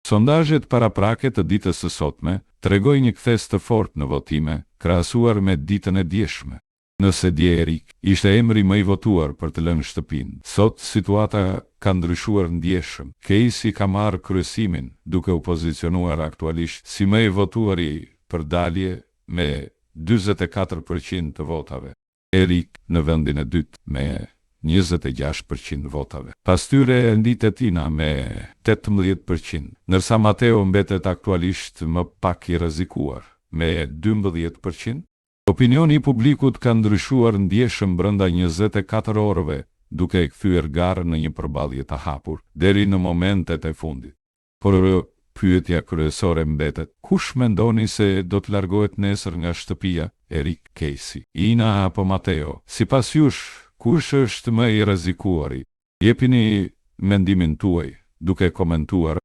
Sondazhet paraprake të ditës së sotme tregojnë një kthes të fortë në votime, krahasuar me ditën e dieshme. Nëse dje Erik ishte emri më i votuar për të lënë shtëpinë, sot situata ka ndryshuar ndjeshëm. Casey ka marrë kryesimin, duke u pozicionuar aktualisht si më i votuari për dalje me 44% të votave. Erik në vendin e dytë me 26% votave. Pas tyre nditet Tina me 18%, ndërsa Matteo mbetet aktualisht më pak i rrezikuar me 12%. Opinioni i publikut ka ndryshuar ndjeshëm brenda 24 orëve, duke e kthyer garën në një përballje të hapur deri në momentet e fundit. Por pyetja kryesore mbetet: kush mendoni se do të largohet nesër nga shtëpia? Erik, Casey, Ina apo Matteo? Sipas jush, kush është më i rrezikuari? Jepini mendimin tuaj duke komentuar